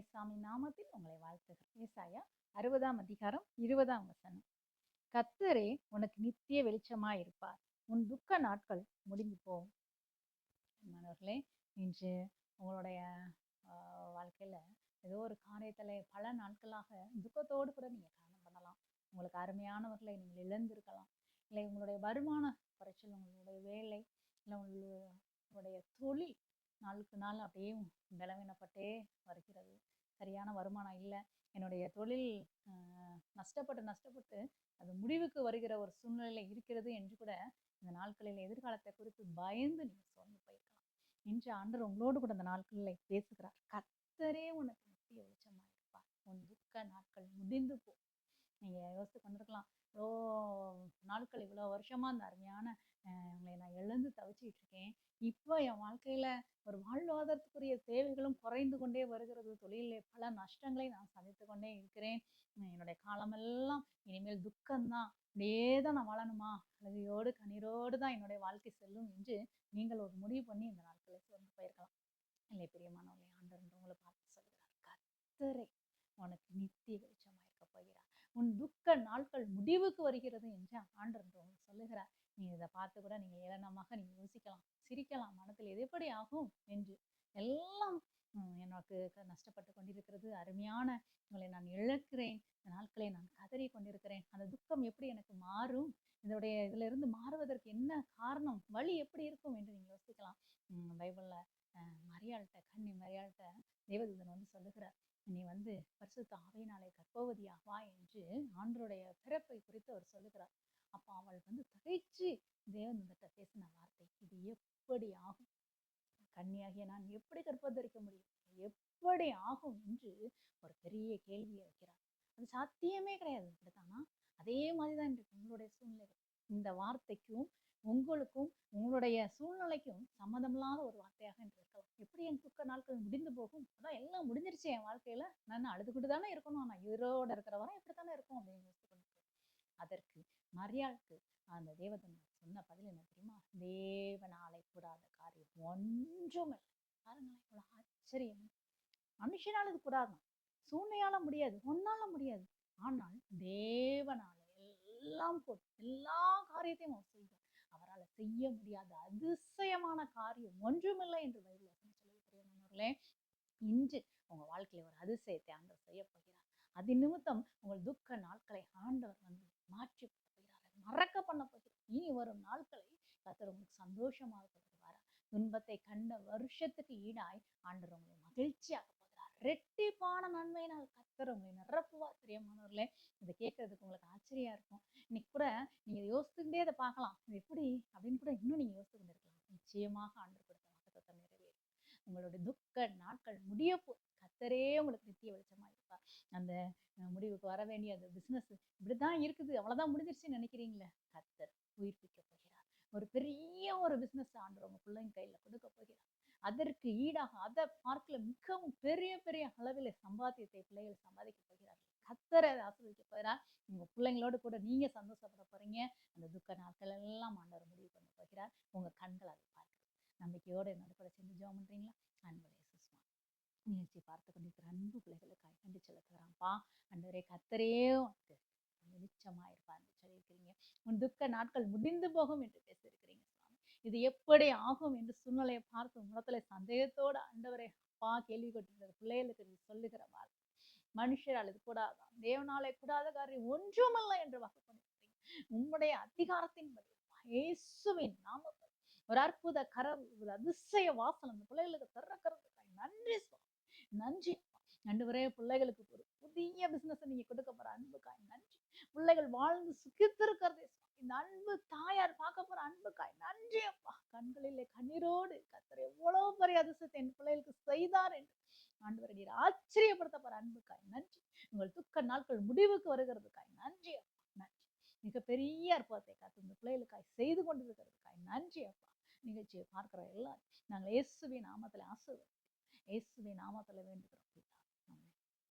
ஏசாமி நாமத்தில் உங்களை வாழ்த்துகிறேன். ஏசாயா 60ஆம் அதிகாரம் 20ஆம் வசனம். கர்த்தரே உனக்கு நித்திய வெளிச்சமாய் இருப்பார், உன் துக்க நாட்கள் முடிந்து போகும். மாணவர்களே, இன்று உங்களுடைய வாழ்க்கையில ஏதோ ஒரு காரியத்துல பல நாட்களாக துக்கத்தோடு கூட நீங்க காரணம் பண்ணலாம். உங்களுக்கு அருமையானவர்களை நீங்கள் இழந்திருக்கலாம். இல்லை உங்களுடைய வருமான குறைச்சல், உங்களுடைய வேலை, இல்லை உங்களுடைய தொழில் நாளுக்கு நாள் அப்படியே பலவீனப்பட்டே வருகிறது. சரியான வருமானம் இல்லை, என்னுடைய தொழில் நஷ்டப்பட்டு அது முடிவுக்கு வருகிற ஒரு சூழ்நிலையில இருக்கிறது என்று கூட இந்த நாட்களில் எதிர்காலத்தை குறித்து பயந்து நீங்க சோர்ந்து போயிருக்கலாம். இன்று ஆண்டவர் உங்களோடு கூட இந்த நாட்களில் பேசுகிறார். கர்த்தரே உனக்கு நித்திய வெளிச்சமா இருப்பார், உன் துக்க நாட்கள் முடிந்து போ. நீங்க யோசித்து கொண்டிருக்கலாம், இவ்வளோ நாட்கள் இவ்வளோ வருஷமா அந்த அருமையான உங்களை நான் இழந்து தவிச்சிட்டு இருக்கேன். இப்போ என் வாழ்க்கையில ஒரு வாழ்வாதாரத்துக்குரிய தேவைகளும் குறைந்து கொண்டே வருகிறது, தொழிலில் பல நஷ்டங்களை நான் சந்தித்து கொண்டே இருக்கிறேன், என்னுடைய காலமெல்லாம் இனிமேல் துக்கம்தான், அப்படியே தான் நான் வாழணுமா, அழுகையோடு கண்ணீரோடு தான் என்னுடைய வாழ்க்கை செல்லும் என்று நீங்கள் ஒரு முடிவு பண்ணி இந்த நாட்களை சோர்ந்து போயிருக்கலாம். இல்லை பிரியமானவர்களே, ஆண்டவர் உங்களை பார்த்து சொல்கிறார், கர்த்தரே உனக்கு நித்திய வெளிச்சமா இருக்க போகிறார், உன் துக்க நாட்கள் முடிவுக்கு வருகிறது என்று ஆண்டவர் உங்களுக்கு சொல்லுகிறார். நீங்க இதை பார்த்து கூட நீங்க ஏளனமாக நீங்க யோசிக்கலாம், சிரிக்கலாம், மனத்தில் எது எப்படி ஆகும் என்று. எல்லாம் எனக்கு நஷ்டப்பட்டு கொண்டிருக்கிறது, அருமையான உங்களை நான் இழக்கிறேன், இந்த நாட்களை நான் கதறி கொண்டிருக்கிறேன், அந்த துக்கம் எப்படி எனக்கு மாறும், இதுல இருந்து மாறுவதற்கு என்ன காரணம், வழி எப்படி இருக்கும் என்று நீங்க யோசிக்கலாம். பைபிள்ல மரியாள்கிட்ட தேவதூதன் சொல்லுகிறார், நீ பரிசுத்த ஆவியினாலே கர்ப்பவதியா வா என்று ஆண்டருடைய பிறப்பை குறித்து அவர் சொல்லுகிறார். அப்ப அவள் திகைச்சு தேவதூதன்கிட்ட பேசின வார்த்தை, இது எப்படி ஆகும், கன்னியாகிய நான் எப்படி கர்ப்பதரிக்க முடியும், எப்படி ஆகும் என்று ஒரு பெரிய கேள்வியை வைக்கிறார். அது சாத்தியமே கிடையாது. அப்படித்தானா? அதே மாதிரிதான் இன்றைக்கு உங்களுடைய சூழ்நிலை. இந்த வார்த்தைக்கும் உங்களுக்கும் உங்களுடைய சூழ்நிலைக்கும் சம்மதமில்லாத ஒரு வார்த்தையாக என்று இருக்கலாம். எப்படி என் துக்க நாட்கள் முடிந்து போகும், அதான் எல்லாம் முடிஞ்சிருச்சு என் வாழ்க்கையில, நான் அழுதுகிட்டு தானே இருக்கணும், நான் உயிரோட இருக்கிற வரை இப்படித்தானே இருக்கும் அப்படின்னு யோசித்து கொண்டு. அதற்கு மரியாளுக்கு அந்த தேவதன் சொன்ன பதில் என்ன தெரியுமா? தேவனாலே கூடாத காரியம் ஒன்றும் இல்லை. பாருங்களேன், இவ்வளவு ஆச்சரியம். மனுஷனால இது கூடாதான், சூழ்நிலையால முடியாது, ஒன்னால முடியாது, ஆனால் தேவனால எல்லாம் கூடும், எல்லா காரியத்தையும் அவர் செய்வார். அவரால் செய்ய முடியாத அதிசயமான காரியம் ஒன்றுமில்லை என்று பைபிள் சொல்லுகிறீர்களே. இன்று உங்க வாழ்க்கையில ஒரு அதிசயத்தை ஆண்டவர் செய்ய போகிறார். அது நிமித்தம் உங்கள் துக்க நாட்களை ஆண்டவர் மாற்றி போகிறார், மறக்க பண்ண போகிறார். இனி வரும் நாட்களை கர்த்தர் உங்களுக்கு சந்தோஷமாக கொடுப்பார். துன்பத்தை கண்ட வருஷத்துக்கு ஈடாய் ஆண்டவர் உங்களை மகிழ்ச்சியாக போகிறார். ரெட்டிப்பான நன்மையினால் கர்த்தர் உங்களை நிரப்புவார். பிரியமானவர்களே, இதை கேட்கறதுக்கு உங்களுக்கு ஆச்சரியா இருக்கும். இன்னைக்கு கூட நீங்க யோசிச்சுட்டே அதை பார்க்கலாம், எப்படி அப்படின்னு கூட இன்னும் நீங்க யோசித்து கொண்டிருக்கலாம். நிச்சயமாக ஆண்டவர் கொடுத்த வாக்குத்தத்தம் நிறைவேறும். உங்களுடைய துக்க நாட்கள் முடிய கர்த்தரே உங்களுக்கு நித்திய வெளிச்சமா இருப்பார். அந்த முடிவுக்கு வர வேண்டிய அந்த பிசினஸ் இப்படிதான் இருக்குது, அவ்வளவுதான் முடிஞ்சிருச்சுன்னு நினைக்கிறீங்களே, கர்த்தர் உயிர்ப்பிக்க போகிறார். ஒரு பெரிய ஒரு பிசினஸ் ஆண்டவர் உங்க பிள்ளைங்க கையில கொடுக்க போகிறார். அதற்கு ஈடாக அதை பார்க்கல மிகவும் பெரிய பெரிய அளவில் சம்பாத்தியத்தை பிள்ளைகள் சம்பாதிக்க போகிறார்கள். கர்த்தரை ஆசீர்வதிக்க போகிறார். உங்க பிள்ளைங்களோடு கூட நீங்க சந்தோஷப்பட போறீங்க. அந்த துக்க நாட்கள் எல்லாம் ஆண்டவர் முடிவு பண்ண போகிறார். உங்க கண்கள் அதை பார்க்கிறது. நம்பிக்கையோடு என்னோட கூட சேர்ந்து ஜெபம் பண்றீங்களா? அன்புடைய சுஸ்மா, நிகழ்ச்சி பார்த்து கொண்டிருக்கிற அன்பு பிள்ளைகளுக்காக நன்றி செலுத்துகிறான்ப்பா. அண்டவரே, கர்த்தரே உனக்கு வெளிச்சமா இருப்பான்னு சொல்லியிருக்கிறீங்க. உன் துக்க நாட்கள் முடிந்து போகும் என்று பேசியிருக்கிறீங்க சுவாமி. இது எப்படி ஆகும் என்று சூழ்நிலையை பார்த்து முகத்துல சந்தேகத்தோட ஆண்டவரே அப்பா கேள்வி கொண்டிருக்கிற பிள்ளைகளுக்கு நீ சொல்லுகிற வார்த்தை, மனுஷரால் இது கூடாதான், தேவனாலே கூடாத காரியம் ஒன்றுமல்ல என்று வாக்கு பண்ணிருக்கிறீங்க. உம்முடைய அதிகாரத்தின்படி இயேசுவின் நாமத்தில் ஒரு அற்புத கரம், ஒரு அதிசய வாசல் அந்த பிள்ளைகளுக்கு திறக்கிறதுக்காக நன்றி சுவாமி, நன்றி. ஆண்டவரே, பிள்ளைகளுக்கு ஒரு புதிய பிசினஸ் நீங்க கொடுக்க போற அன்புக்காய் நன்றி. பிள்ளைகள் வாழ்ந்து சுகித்திருக்கிறதே இந்த அன்பு தாயார் பார்க்க போற அன்புக்காய் நன்றி அப்பா. கண்களிலே கண்ணீரோடு கர்த்தர் எவ்வளவு பெரிய அதிசயத்தை என் பிள்ளைகளுக்கு செய்தார் என்று ஆண்டவரை நீர் ஆச்சரியப்படுத்த போற அன்புக்காய் நன்றி. உங்கள் துக்க நாட்கள் முடிவுக்கு வருகிறதுக்காய் நன்றி அப்பா, நன்றி. மிகப்பெரிய அற்புதத்தை காத்து இந்த பிள்ளைகளுக்காய் செய்து கொண்டிருக்கிறதுக்காய் நன்றி அப்பா. நிகழ்ச்சியை பார்க்கிற எல்லாரும் நாங்கள் இயேசுவின் நாமத்துல ஆசீர்வதிக்கிறோம், இயேசுவின் நாமத்துல வேண்டுகிறோம்.